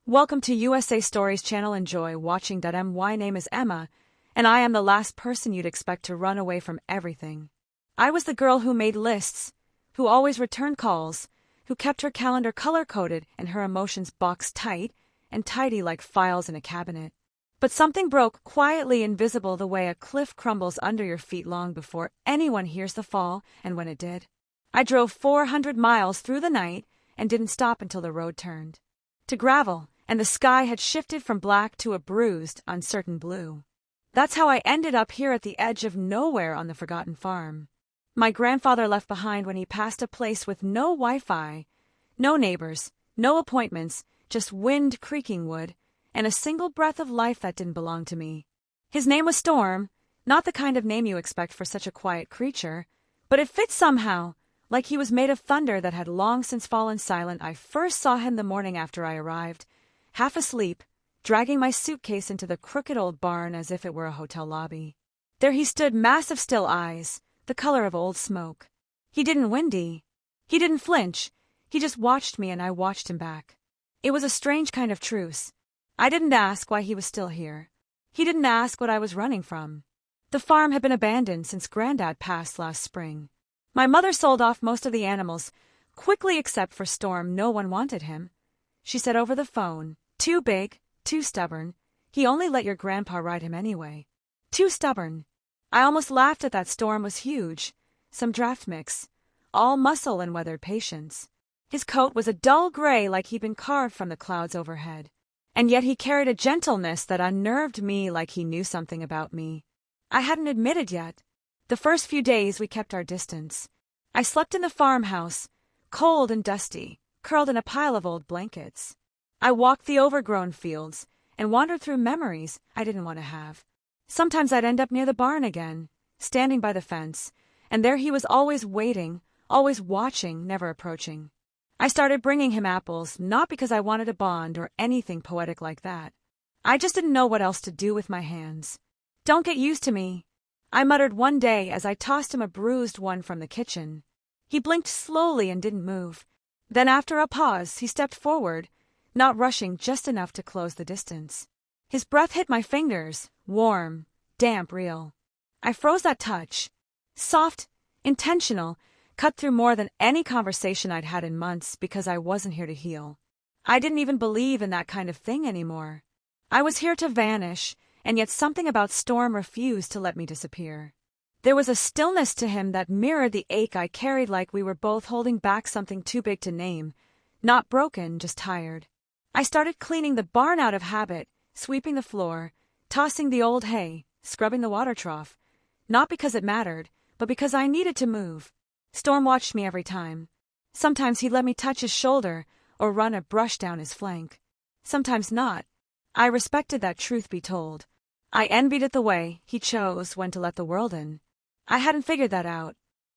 Welcome to USA Stories channel. Enjoy watching. My name is Emma, and I am the last person you'd expect to run away from everything. I was the girl who made lists, who always returned calls, who kept her calendar color-coded and her emotions boxed tight and tidy like files in a cabinet. But something broke, quietly invisible the way a cliff crumbles under your feet long before anyone hears the fall, and when it did, I drove 400 miles through the night and didn't stop until the road turned to gravel, and the sky had shifted from black to a bruised, uncertain blue. That's how I ended up here at the edge of nowhere on the forgotten farm. My grandfather left behind when he passed a place with no Wi-Fi, no neighbors, no appointments, just wind creaking wood, and a single breath of life that didn't belong to me. His name was Storm, not the kind of name you expect for such a quiet creature, but it fit somehow, like he was made of thunder that had long since fallen silent. I first saw him the morning after I arrived, half asleep, dragging my suitcase into the crooked old barn as if it were a hotel lobby. There he stood, massive still eyes, the color of old smoke. He didn't windy. He didn't flinch. He just watched me and I watched him back. It was a strange kind of truce. I didn't ask why he was still here. He didn't ask what I was running from. The farm had been abandoned since Granddad passed last spring. My mother sold off most of the animals, quickly except for Storm. No one wanted him. She said over the phone, too big, too stubborn. He only let your grandpa ride him anyway. Too stubborn. I almost laughed at that. Storm was huge, some draft mix, all muscle and weathered patience. His coat was a dull gray like he'd been carved from the clouds overhead. And yet he carried a gentleness that unnerved me, like he knew something about me I hadn't admitted yet. The first few days we kept our distance. I slept in the farmhouse, cold and dusty, curled in a pile of old blankets. I walked the overgrown fields and wandered through memories I didn't want to have. Sometimes I'd end up near the barn again, standing by the fence, and there he was, always waiting, always watching, never approaching. I started bringing him apples, not because I wanted a bond or anything poetic like that. I just didn't know what else to do with my hands. "Don't get used to me," I muttered one day as I tossed him a bruised one from the kitchen. He blinked slowly and didn't move. Then after a pause, he stepped forward, not rushing, just enough to close the distance. His breath hit my fingers, warm, damp, real. I froze. That touch, soft, intentional, cut through more than any conversation I'd had in months, because I wasn't here to heal. I didn't even believe in that kind of thing anymore. I was here to vanish, and yet something about Storm refused to let me disappear. There was a stillness to him that mirrored the ache I carried, like we were both holding back something too big to name. Not broken, just tired. I started cleaning the barn out of habit, sweeping the floor, tossing the old hay, scrubbing the water trough. Not because it mattered, but because I needed to move. Storm watched me every time. Sometimes he'd let me touch his shoulder or run a brush down his flank. Sometimes not. I respected that, truth be told. I envied it, the way he chose when to let the world in. I hadn't figured that out.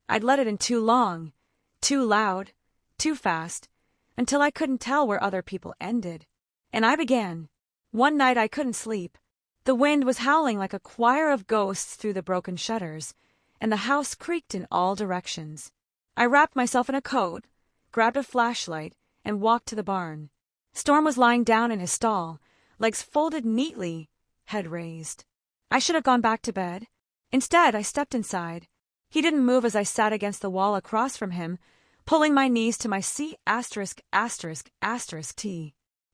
I'd let it in too long, too loud, too fast, until I couldn't tell where other people ended. And I began. One night I couldn't sleep. The wind was howling like a choir of ghosts through the broken shutters, and the house creaked in all directions. I wrapped myself in a coat, grabbed a flashlight, and walked to the barn. Storm was lying down in his stall, legs folded neatly, head raised. I should have gone back to bed. Instead, I stepped inside. He didn't move as I sat against the wall across from him, pulling my knees to my C********T.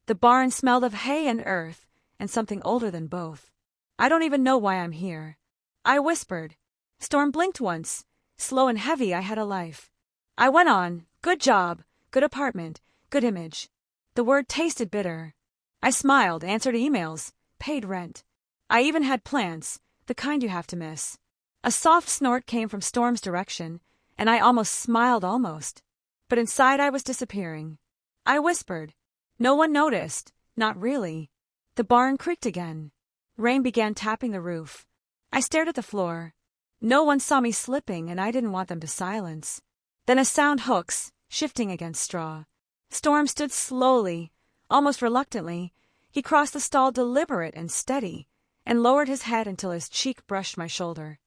The barn smelled of hay and earth, and something older than both. "I don't even know why I'm here," I whispered. Storm blinked once. Slow and heavy. I had a life. I went on. "Good job, good apartment, good image." The word tasted bitter. I smiled, answered emails, paid rent. I even had plants, the kind you have to miss. A soft snort came from Storm's direction, and I almost smiled, almost. But inside I was disappearing. I whispered. No one noticed, not really. The barn creaked again. Rain began tapping the roof. I stared at the floor. No one saw me slipping, and I didn't want them to silence. Then a sound, hooks, shifting against straw. Storm stood slowly, almost reluctantly. He crossed the stall, deliberate and steady, and lowered his head until his cheek brushed my shoulder.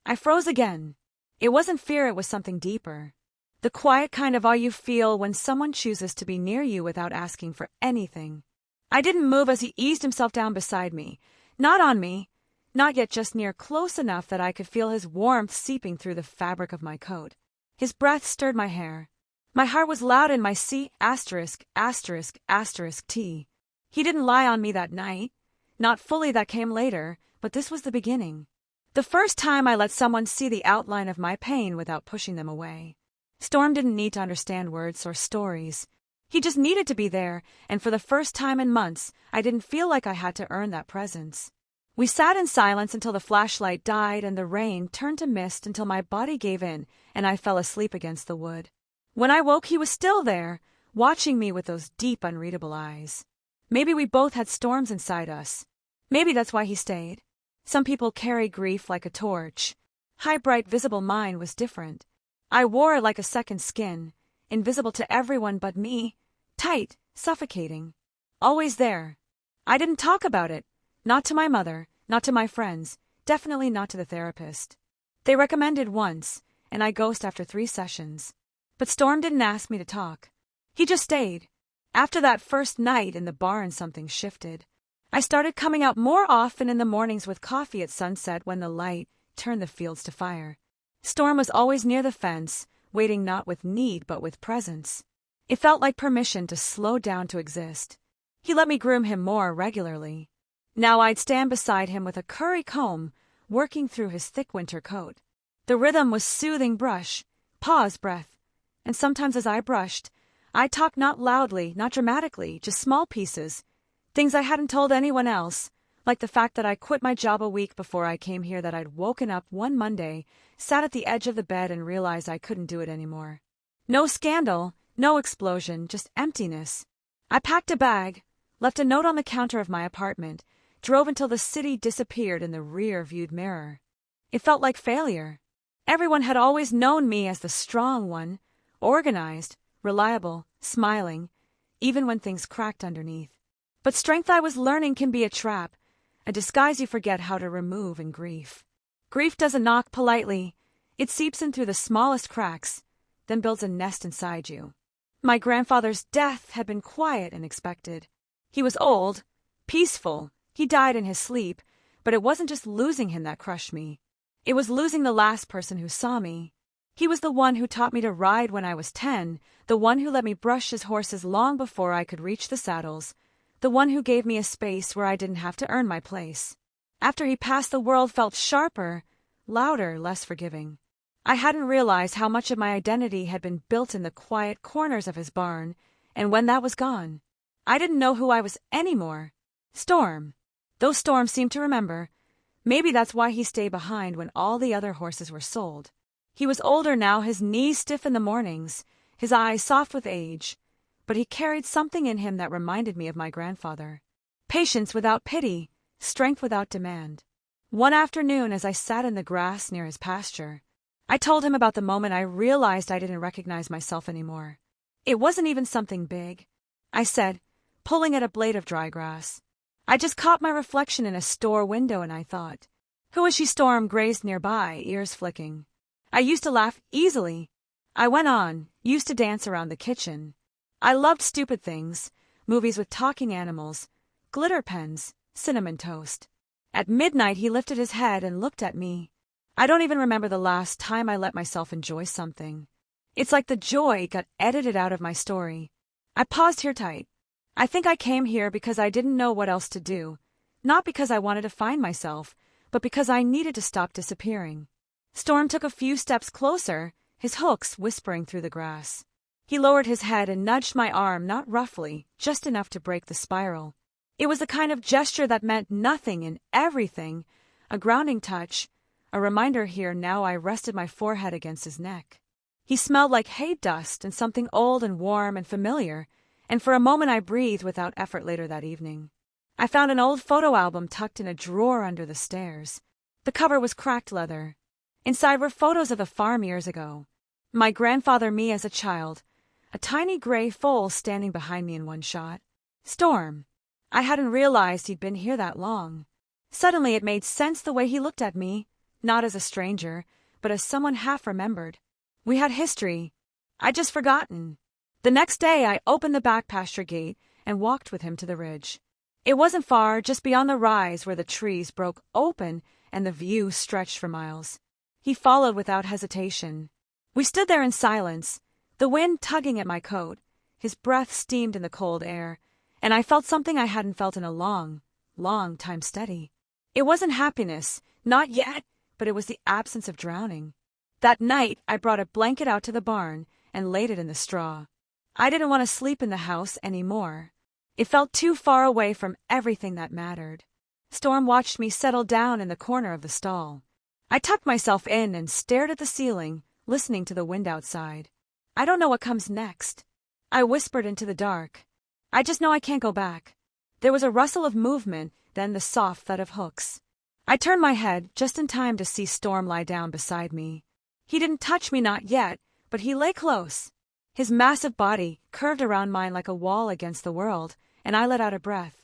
I froze again. It wasn't fear, it was something deeper. The quiet kind of awe you feel when someone chooses to be near you without asking for anything. I didn't move as he eased himself down beside me. Not on me, not yet, just near close enough that I could feel his warmth seeping through the fabric of my coat. His breath stirred my hair. My heart was loud in my C********T. He didn't lie on me that night. Not fully, that came later, but this was the beginning. The first time I let someone see the outline of my pain without pushing them away. Storm didn't need to understand words or stories. He just needed to be there, and for the first time in months, I didn't feel like I had to earn that presence. We sat in silence until the flashlight died and the rain turned to mist, until my body gave in and I fell asleep against the wood. When I woke, he was still there, watching me with those deep, unreadable eyes. Maybe we both had storms inside us. Maybe that's why he stayed. Some people carry grief like a torch. High, bright, visible. Mine was different. I wore it like a second skin, invisible to everyone but me, tight, suffocating. Always there. I didn't talk about it. Not to my mother, not to my friends, definitely not to the therapist. They recommended once, and I ghosted after 3 sessions. But Storm didn't ask me to talk. He just stayed. After that first night in the barn, something shifted. I started coming out more often in the mornings with coffee at sunset when the light turned the fields to fire. Storm was always near the fence, waiting not with need but with presence. It felt like permission to slow down to exist. He let me groom him more regularly. Now I'd stand beside him with a curry comb, working through his thick winter coat. The rhythm was soothing brush, pause, breath. And sometimes as I brushed, I talked not loudly, not dramatically, just small pieces. Things I hadn't told anyone else, like the fact that I quit my job a week before I came here, that I'd woken up one Monday, sat at the edge of the bed and realized I couldn't do it anymore. No scandal, no explosion, just emptiness. I packed a bag, left a note on the counter of my apartment, drove until the city disappeared in the rear-viewed mirror. It felt like failure. Everyone had always known me as the strong one, organized, reliable, smiling, even when things cracked underneath. But strength, I was learning, can be a trap, a disguise you forget how to remove in grief. Grief doesn't knock politely. It seeps in through the smallest cracks, then builds a nest inside you. My grandfather's death had been quiet and expected. He was old, peaceful. He died in his sleep, but it wasn't just losing him that crushed me. It was losing the last person who saw me. He was the one who taught me to ride when I was 10, the one who let me brush his horses long before I could reach the saddles, the one who gave me a space where I didn't have to earn my place. After he passed, the world felt sharper, louder, less forgiving. I hadn't realized how much of my identity had been built in the quiet corners of his barn, and when that was gone, I didn't know who I was anymore. Storm. Those Storms seemed to remember. Maybe that's why he stayed behind when all the other horses were sold. He was older now, his knees stiff in the mornings, his eyes soft with age, but he carried something in him that reminded me of my grandfather. Patience without pity, strength without demand. One afternoon, as I sat in the grass near his pasture, I told him about the moment I realized I didn't recognize myself anymore. It wasn't even something big, I said, pulling at a blade of dry grass. I just caught my reflection in a store window and I thought, who is she? Storm grazed nearby, ears flicking. I used to laugh easily. I went on, used to dance around the kitchen. I loved stupid things, movies with talking animals, glitter pens, cinnamon toast. At midnight he lifted his head and looked at me. I don't even remember the last time I let myself enjoy something. It's like the joy got edited out of my story. I paused here tight. I think I came here because I didn't know what else to do, not because I wanted to find myself, but because I needed to stop disappearing. Storm took a few steps closer, his hooks whispering through the grass. He lowered his head and nudged my arm, not roughly, just enough to break the spiral. It was the kind of gesture that meant nothing and everything, a grounding touch, a reminder. Here now I rested my forehead against his neck. He smelled like hay dust and something old and warm and familiar, and for a moment I breathed without effort. Later that evening, I found an old photo album tucked in a drawer under the stairs. The cover was cracked leather. Inside were photos of the farm years ago. My grandfather, me as a child, a tiny gray foal standing behind me in one shot. Storm. I hadn't realized he'd been here that long. Suddenly it made sense the way he looked at me, not as a stranger, but as someone half remembered. We had history. I'd just forgotten. The next day I opened the back pasture gate and walked with him to the ridge. It wasn't far, just beyond the rise where the trees broke open and the view stretched for miles. He followed without hesitation. We stood there in silence, the wind tugging at my coat. His breath steamed in the cold air, and I felt something I hadn't felt in a long, long time steady. It wasn't happiness, not yet, but it was the absence of drowning. That night, I brought a blanket out to the barn and laid it in the straw. I didn't want to sleep in the house anymore. It felt too far away from everything that mattered. Storm watched me settle down in the corner of the stall. I tucked myself in and stared at the ceiling, listening to the wind outside. I don't know what comes next. I whispered into the dark. I just know I can't go back. There was a rustle of movement, then the soft thud of hooks. I turned my head just in time to see Storm lie down beside me. He didn't touch me, not yet, but he lay close. His massive body curved around mine like a wall against the world, and I let out a breath.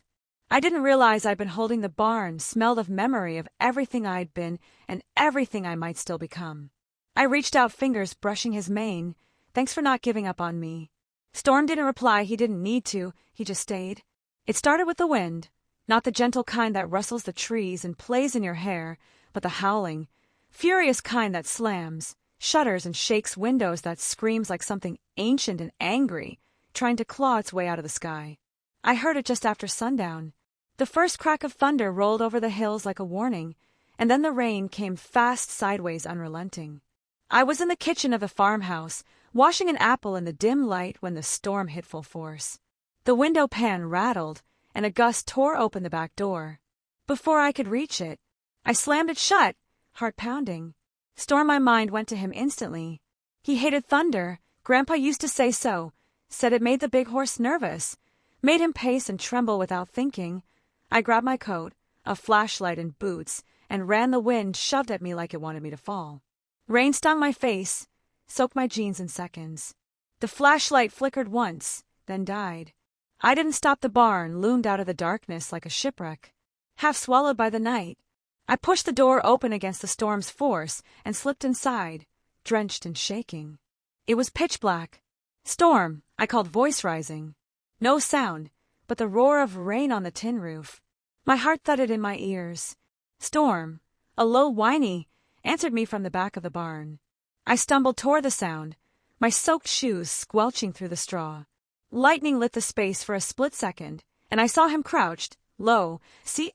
I didn't realize I'd been holding the barn, smelled of memory of everything I'd been and everything I might still become. I reached out, fingers brushing his mane. Thanks for not giving up on me. Storm didn't reply. He didn't need to. He just stayed. It started with the wind, not the gentle kind that rustles the trees and plays in your hair, but the howling, furious kind that slams, shudders and shakes windows, that screams like something ancient and angry, trying to claw its way out of the sky. I heard it just after sundown. The first crack of thunder rolled over the hills like a warning, and then the rain came fast, sideways, unrelenting. I was in the kitchen of the farmhouse, washing an apple in the dim light when the storm hit full force. The window pane rattled, and a gust tore open the back door. Before I could reach it, I slammed it shut, heart pounding. Storm, my mind went to him instantly. He hated thunder. Grandpa used to say so, said it made the big horse nervous, made him pace and tremble without thinking. I grabbed my coat, a flashlight and boots, and ran. The wind shoved at me like it wanted me to fall. Rain stung my face, soaked my jeans in seconds. The flashlight flickered once, then died. I didn't stop. The barn loomed out of the darkness like a shipwreck, half swallowed by the night. I pushed the door open against the storm's force and slipped inside, drenched and shaking. It was pitch black. Storm, I called, voice rising. No sound, but the roar of rain on the tin roof. My heart thudded in my ears. Storm, a low whiny, answered me from the back of the barn. I stumbled toward the sound, my soaked shoes squelching through the straw. Lightning lit the space for a split second, and I saw him crouched, low, C*******,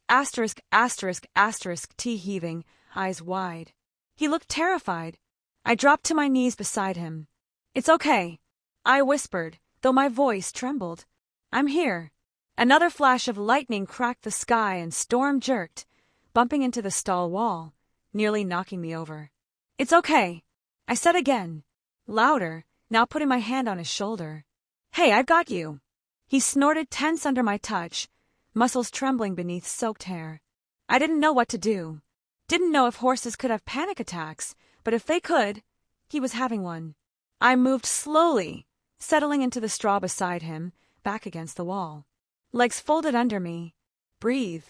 T heaving, eyes wide. He looked terrified. I dropped to my knees beside him. "It's okay," I whispered, though my voice trembled. "I'm here." Another flash of lightning cracked the sky and Storm jerked, bumping into the stall wall, nearly knocking me over. "It's okay," I said again, louder, now putting my hand on his shoulder. "Hey, I've got you." He snorted, tense under my touch, muscles trembling beneath soaked hair. I didn't know what to do. Didn't know if horses could have panic attacks, but if they could, he was having one. I moved slowly, settling into the straw beside him, back against the wall. Legs folded under me. "Breathe."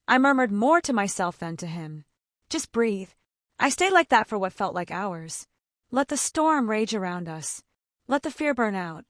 I murmured more to myself than to him. "Just breathe." I stayed like that for what felt like hours. Let the storm rage around us. Let the fear burn out.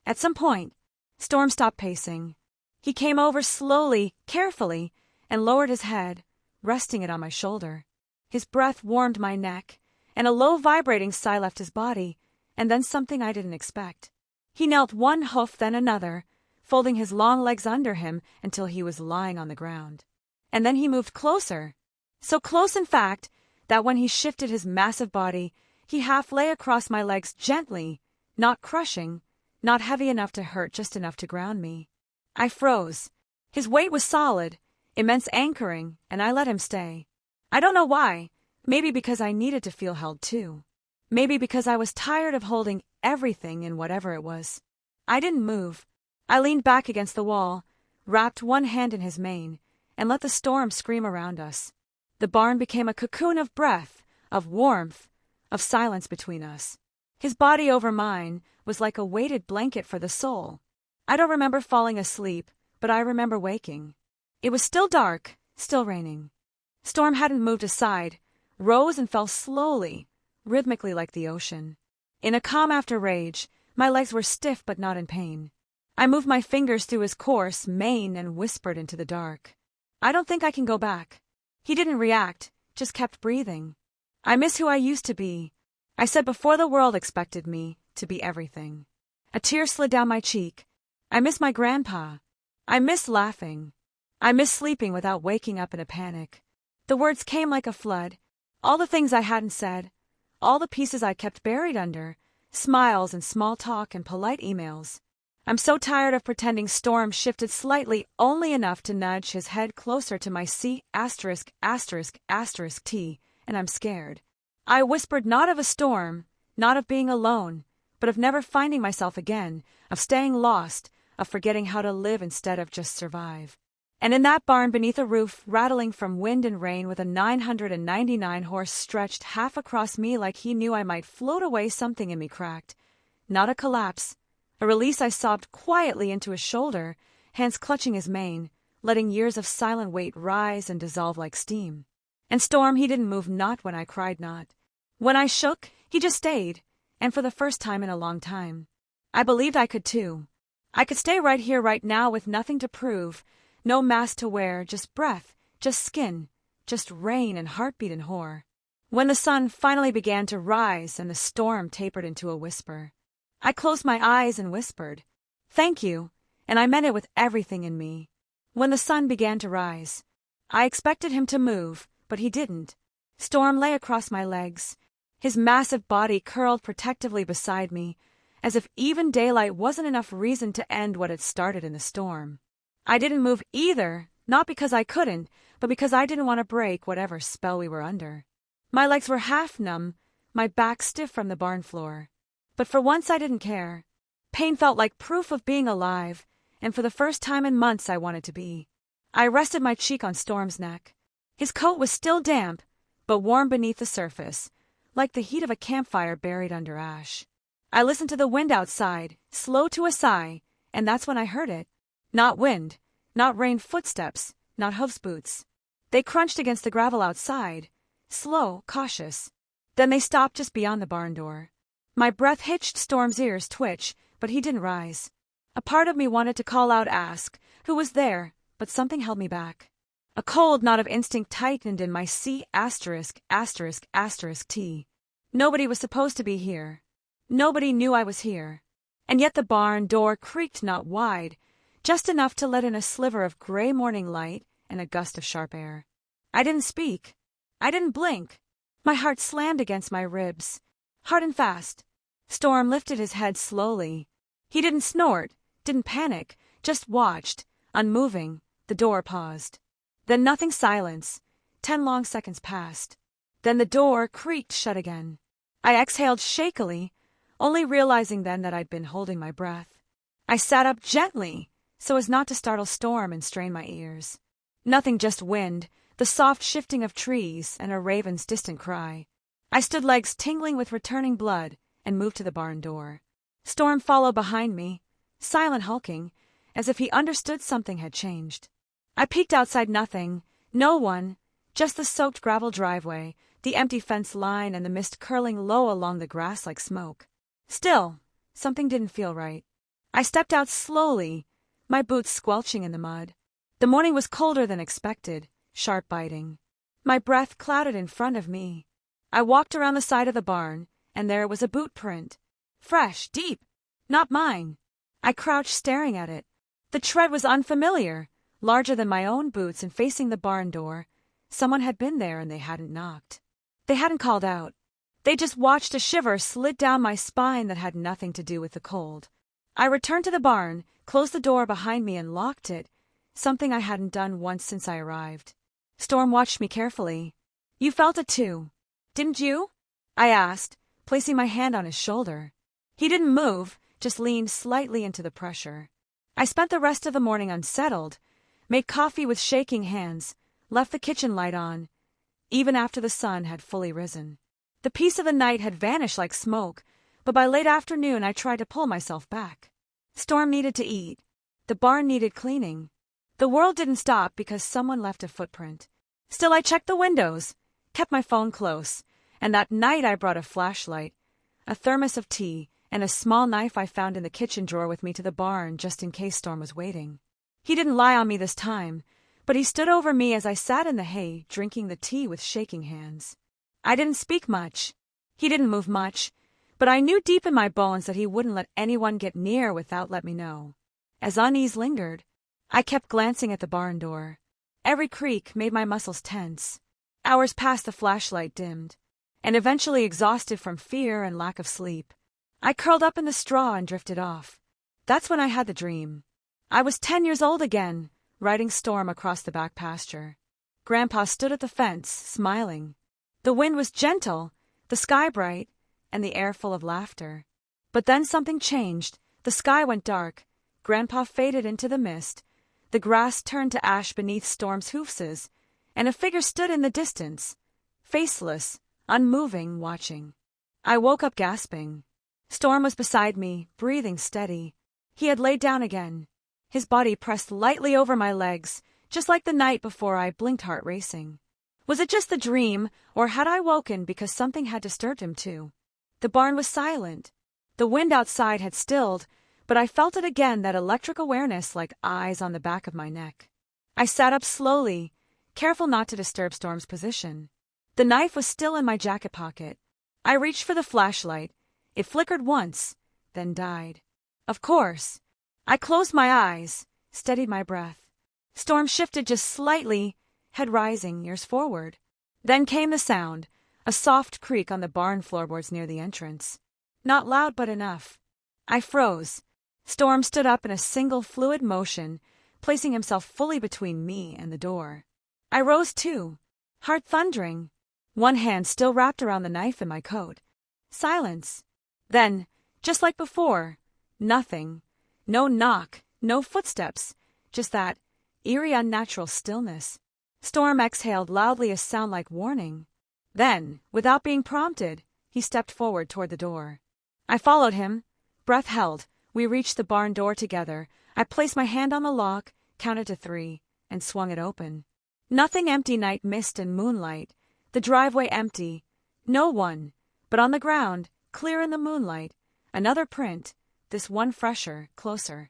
At some point, Storm stopped pacing. He came over slowly, carefully, and lowered his head, resting it on my shoulder. His breath warmed my neck, and a low vibrating sigh left his body, and then something I didn't expect. He knelt, one hoof then another, folding his long legs under him until he was lying on the ground. And then he moved closer. So close, in fact, that when he shifted his massive body, he half lay across my legs gently, not crushing, not heavy enough to hurt, just enough to ground me. I froze. His weight was solid, immense anchoring, and I let him stay. I don't know why. Maybe because I needed to feel held too. Maybe because I was tired of holding everything in whatever it was. I didn't move. I leaned back against the wall, wrapped one hand in his mane, and let the storm scream around us. The barn became a cocoon of breath, of warmth, of silence between us. His body over mine was like a weighted blanket for the soul. I don't remember falling asleep, but I remember waking. It was still dark, still raining. Storm hadn't moved aside, rose and fell slowly, rhythmically like the ocean. In a calm after rage, my legs were stiff but not in pain. I moved my fingers through his coarse mane and whispered into the dark. I don't think I can go back. He didn't react, just kept breathing. I miss who I used to be, I said before the world expected me to be everything. A tear slid down my cheek. I miss my grandpa. I miss laughing. I miss sleeping without waking up in a panic. The words came like a flood. All the things I hadn't said. All the pieces I kept buried under. Smiles and small talk and polite emails. I'm so tired of pretending. Storm shifted slightly, only enough to nudge his head closer to my C********T, and I'm scared. I whispered not of a storm, not of being alone, but of never finding myself again, of staying lost, of forgetting how to live instead of just survive. And in that barn beneath a roof, rattling from wind and rain with a 999 horse stretched half across me like he knew I might float away, something in me cracked. Not a collapse. A release. I sobbed quietly into his shoulder, hands clutching his mane, letting years of silent weight rise and dissolve like steam. And Storm, he didn't move, not when I cried, not. When I shook, he just stayed, and for the first time in a long time. I believed I could too. I could stay right here, right now, with nothing to prove, no mask to wear, just breath, just skin, just rain and heartbeat and horror. When the sun finally began to rise and the storm tapered into a whisper, I closed my eyes and whispered, "Thank you," and I meant it with everything in me. When the sun began to rise, I expected him to move, but he didn't. Storm lay across my legs, his massive body curled protectively beside me, as if even daylight wasn't enough reason to end what had started in the storm. I didn't move either, not because I couldn't, but because I didn't want to break whatever spell we were under. My legs were half numb, my back stiff from the barn floor. But for once I didn't care. Pain felt like proof of being alive, and for the first time in months I wanted to be. I rested my cheek on Storm's neck. His coat was still damp, but warm beneath the surface, like the heat of a campfire buried under ash. I listened to the wind outside, slow to a sigh, and that's when I heard it. Not wind, not rain, footsteps, not hoofs, boots. They crunched against the gravel outside, slow, cautious. Then they stopped just beyond the barn door. My breath hitched. Storm's ears twitch, but he didn't rise. A part of me wanted to call out, ask who was there, but something held me back. A cold knot of instinct tightened in my C*******T. Nobody was supposed to be here. Nobody knew I was here. And yet the barn door creaked, not wide, just enough to let in a sliver of gray morning light and a gust of sharp air. I didn't speak. I didn't blink. My heart slammed against my ribs, hard and fast. Storm lifted his head slowly. He didn't snort, didn't panic, just watched, unmoving. The door paused. Then nothing. Silence. 10 long seconds passed. Then the door creaked shut again. I exhaled shakily, only realizing then that I'd been holding my breath. I sat up gently, so as not to startle Storm and strain my ears. Nothing, just wind, the soft shifting of trees, and a raven's distant cry. I stood, legs tingling with returning blood, and moved to the barn door. Storm followed behind me, silent, hulking, as if he understood something had changed. I peeked outside. Nothing, no one, just the soaked gravel driveway, the empty fence line, and the mist curling low along the grass like smoke. Still, something didn't feel right. I stepped out slowly, my boots squelching in the mud. The morning was colder than expected, sharp biting. My breath clouded in front of me. I walked around the side of the barn, and there was a boot print. Fresh, deep, not mine. I crouched staring at it. The tread was unfamiliar, larger than my own boots and facing the barn door. Someone had been there and they hadn't knocked. They hadn't called out. They just watched. A shiver slid down my spine that had nothing to do with the cold. I returned to the barn, closed the door behind me and locked it, something I hadn't done once since I arrived. Storm watched me carefully. "You felt it too, didn't you?" I asked, placing my hand on his shoulder. He didn't move, just leaned slightly into the pressure. I spent the rest of the morning unsettled, made coffee with shaking hands, left the kitchen light on, even after the sun had fully risen. The peace of the night had vanished like smoke, but by late afternoon I tried to pull myself back. Storm needed to eat. The barn needed cleaning. The world didn't stop because someone left a footprint. Still, I checked the windows, kept my phone close, and that night I brought a flashlight, a thermos of tea, and a small knife I found in the kitchen drawer with me to the barn just in case Storm was waiting. He didn't lie on me this time, but he stood over me as I sat in the hay, drinking the tea with shaking hands. I didn't speak much. He didn't move much, but I knew deep in my bones that he wouldn't let anyone get near without letting me know. As unease lingered, I kept glancing at the barn door. Every creak made my muscles tense. Hours passed, the flashlight dimmed, and eventually, exhausted from fear and lack of sleep, I curled up in the straw and drifted off. That's when I had the dream. I was 10 years old again, riding Storm across the back pasture. Grandpa stood at the fence, smiling. The wind was gentle, the sky bright, and the air full of laughter. But then something changed. The sky went dark. Grandpa faded into the mist. The grass turned to ash beneath Storm's hoofs, and a figure stood in the distance, faceless, unmoving, watching. I woke up gasping. Storm was beside me, breathing steady. He had laid down again. His body pressed lightly over my legs, just like the night before. I blinked, heart racing. Was it just the dream, or had I woken because something had disturbed him too? The barn was silent. The wind outside had stilled, but I felt it again, that electric awareness, like eyes on the back of my neck. I sat up slowly, careful not to disturb Storm's position. The knife was still in my jacket pocket. I reached for the flashlight. It flickered once, then died. Of course. I closed my eyes, steadied my breath. Storm shifted just slightly, head rising, ears forward. Then came the sound, a soft creak on the barn floorboards near the entrance. Not loud, but enough. I froze. Storm stood up in a single fluid motion, placing himself fully between me and the door. I rose too, heart thundering, one hand still wrapped around the knife in my coat. Silence. Then, just like before, nothing. No knock, no footsteps, just that eerie, unnatural stillness. Storm exhaled loudly, a sound like warning. Then, without being prompted, he stepped forward toward the door. I followed him, breath held. We reached the barn door together. I placed my hand on the lock, counted to 3, and swung it open. Nothing, empty night, mist and moonlight. The driveway empty. No one. But on the ground, clear in the moonlight, another print, this one fresher, closer.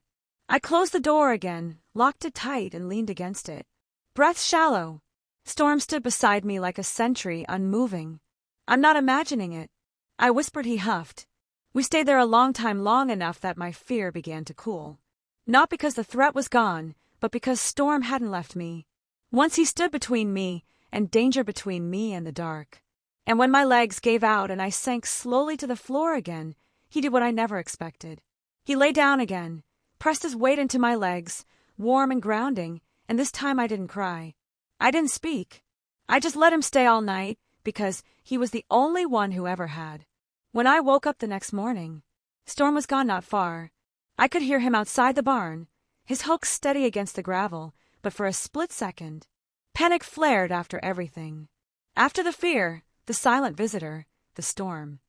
I closed the door again, locked it tight, and leaned against it. Breath shallow. Storm stood beside me like a sentry, unmoving. I'm not imagining it. I whispered. He huffed. We stayed there a long time, long enough that my fear began to cool. Not because the threat was gone, but because Storm hadn't left me. Once he stood between me, and danger between me and the dark. And when my legs gave out and I sank slowly to the floor again, he did what I never expected. He lay down again, pressed his weight into my legs, warm and grounding, and this time I didn't cry. I didn't speak. I just let him stay all night, because he was the only one who ever had. When I woke up the next morning, Storm was gone, not far. I could hear him outside the barn, his hooks steady against the gravel, but for a split second, panic flared after everything. After the fear, the silent visitor, the storm.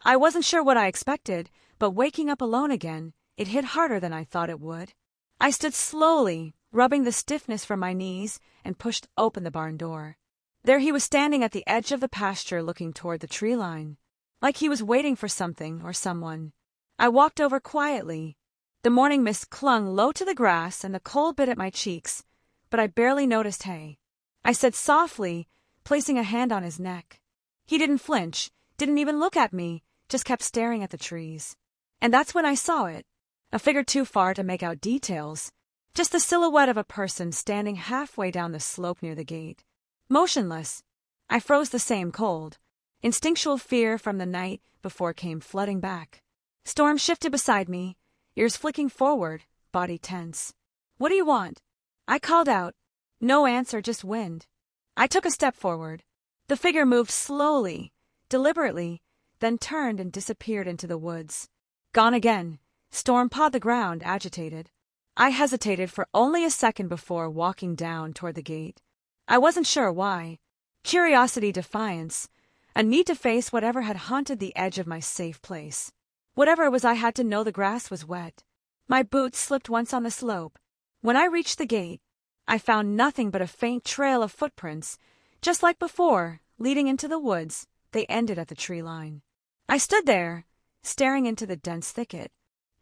I wasn't sure what I expected, but waking up alone again, it hit harder than I thought it would. I stood slowly, rubbing the stiffness from my knees, and pushed open the barn door. There he was, standing at the edge of the pasture, looking toward the tree line, like he was waiting for something or someone. I walked over quietly. The morning mist clung low to the grass, and the cold bit at my cheeks, but I barely noticed. Hey, I said softly, placing a hand on his neck. He didn't flinch, didn't even look at me, just kept staring at the trees. And that's when I saw it. A figure too far to make out details. Just the silhouette of a person standing halfway down the slope near the gate. Motionless. I froze, the same cold. Instinctual fear from the night before came flooding back. Storm shifted beside me, ears flicking forward, body tense. What do you want? I called out. No answer, just wind. I took a step forward. The figure moved slowly, deliberately, then turned and disappeared into the woods. Gone again. Storm pawed the ground, agitated. I hesitated for only a second before walking down toward the gate. I wasn't sure why. Curiosity, defiance, a need to face whatever had haunted the edge of my safe place. Whatever it was, I had to know. The grass was wet. My boots slipped once on the slope. When I reached the gate, I found nothing but a faint trail of footprints, just like before, leading into the woods. They ended at the tree line. I stood there, staring into the dense thicket.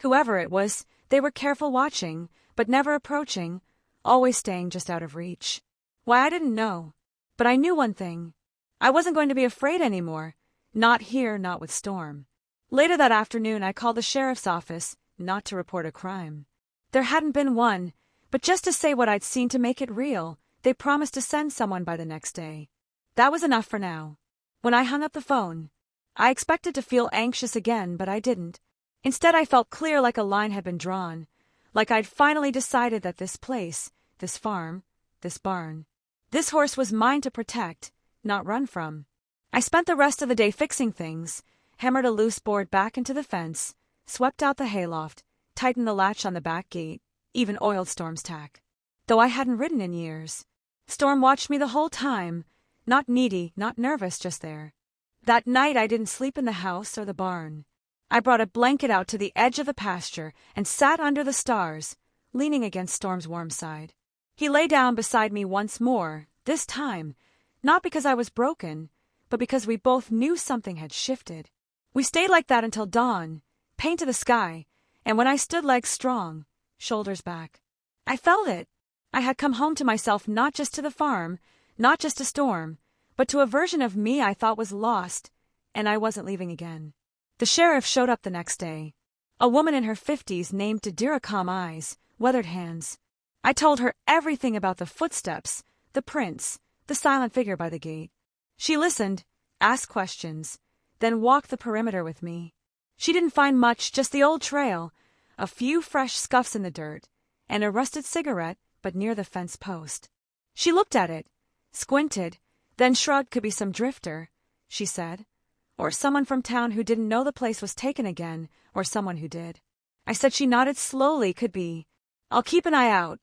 Whoever it was, they were careful watching, but never approaching, always staying just out of reach. Why, I didn't know. But I knew one thing. I wasn't going to be afraid anymore. Not here, not with Storm. Later that afternoon, I called the sheriff's office, not to report a crime. There hadn't been one, but just to say what I'd seen to make it real. They promised to send someone by the next day. That was enough for now. When I hung up the phone, I expected to feel anxious again, but I didn't. Instead, I felt clear, like a line had been drawn, like I'd finally decided that this place, this farm, this barn, this horse was mine to protect, not run from. I spent the rest of the day fixing things, hammered a loose board back into the fence, swept out the hayloft, tightened the latch on the back gate, even oiled Storm's tack. Though I hadn't ridden in years. Storm watched me the whole time, not needy, not nervous, just there. That night I didn't sleep in the house or the barn. I brought a blanket out to the edge of the pasture and sat under the stars, leaning against Storm's warm side. He lay down beside me once more, this time, not because I was broken, but because we both knew something had shifted. We stayed like that until dawn, pain to the sky, and when I stood legs strong, shoulders back. I felt it. I had come home to myself, not just to the farm, not just to Storm, but to a version of me I thought was lost, and I wasn't leaving again. The sheriff showed up the next day. A woman in her 50s named Dira, calm eyes, weathered hands. I told her everything about the footsteps, the prints, the silent figure by the gate. She listened, asked questions, then walked the perimeter with me. She didn't find much, just the old trail, a few fresh scuffs in the dirt, and a rusted cigarette, but near the fence post. She looked at it, squinted, then shrugged. Could be some drifter, she said, or someone from town who didn't know the place was taken again, or someone who did. I said. She nodded slowly. Could be. I'll keep an eye out,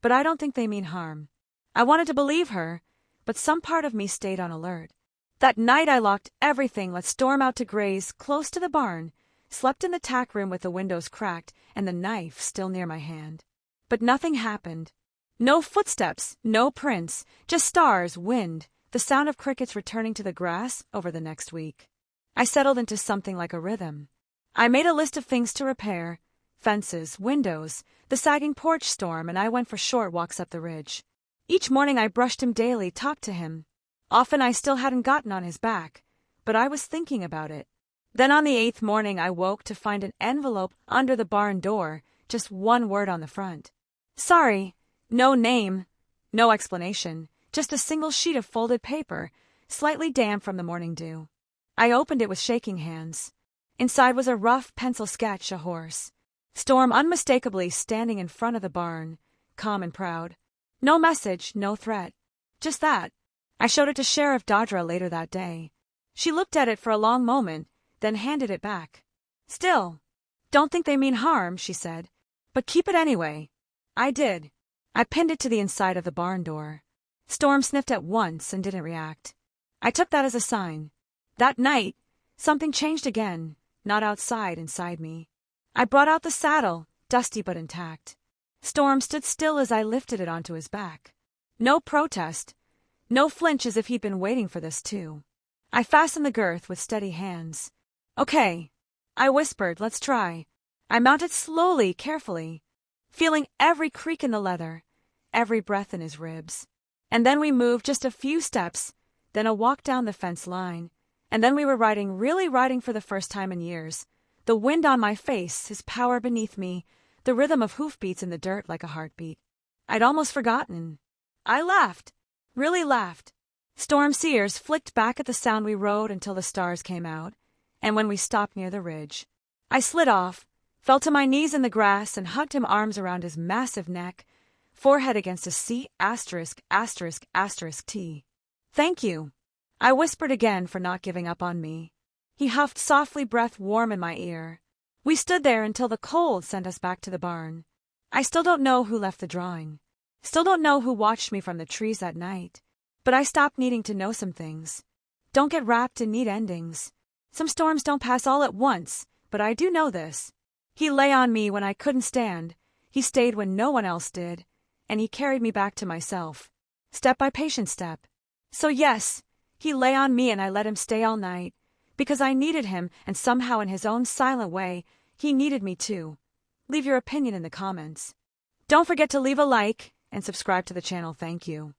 but I don't think they mean harm. I wanted to believe her, but some part of me stayed on alert. That night I locked everything, let Storm out to graze close to the barn, slept in the tack room with the windows cracked and the knife still near my hand. But nothing happened. No footsteps, no prints, just stars, wind, the sound of crickets returning to the grass over the next week. I settled into something like a rhythm. I made a list of things to repair, fences, windows, the sagging porch. Storm and I went for short walks up the ridge. Each morning I brushed him daily, talked to him. Often I still hadn't gotten on his back, but I was thinking about it. Then on the 8th morning I woke to find an envelope under the barn door, just one word on the front. Sorry. No name, no explanation, just a single sheet of folded paper, slightly damp from the morning dew. I opened it with shaking hands. Inside was a rough pencil sketch, a horse. Storm unmistakably standing in front of the barn, calm and proud. No message, no threat. Just that. I showed it to Sheriff Dodra later that day. She looked at it for a long moment, then handed it back. Still, don't think they mean harm, she said. But keep it anyway. I did. I pinned it to the inside of the barn door. Storm sniffed at once and didn't react. I took that as a sign. That night, something changed again, not outside, inside me. I brought out the saddle, dusty but intact. Storm stood still as I lifted it onto his back. No protest, no flinch, as if he'd been waiting for this too. I fastened the girth with steady hands. Okay, I whispered, let's try. I mounted slowly, carefully, feeling every creak in the leather, every breath in his ribs. And then we moved just a few steps, then a walk down the fence line, and then we were riding, really riding for the first time in years. The wind on my face, his power beneath me, the rhythm of hoofbeats in the dirt like a heartbeat. I'd almost forgotten. I laughed, really laughed. Storm's ears flicked back at the sound. We rode until the stars came out, and when we stopped near the ridge, I slid off, fell to my knees in the grass and hugged him, arms around his massive neck, forehead against a C********T. Thank you, I whispered again, for not giving up on me. He huffed softly, breath warm in my ear. We stood there until the cold sent us back to the barn. I still don't know who left the drawing. Still don't know who watched me from the trees that night. But I stopped needing to know some things. Don't get wrapped in neat endings. Some storms don't pass all at once, but I do know this. He lay on me when I couldn't stand. He stayed when no one else did. And he carried me back to myself. Step by patient step. So yes, he lay on me and I let him stay all night. Because I needed him, and somehow in his own silent way, he needed me too. Leave your opinion in the comments. Don't forget to leave a like and subscribe to the channel. Thank you.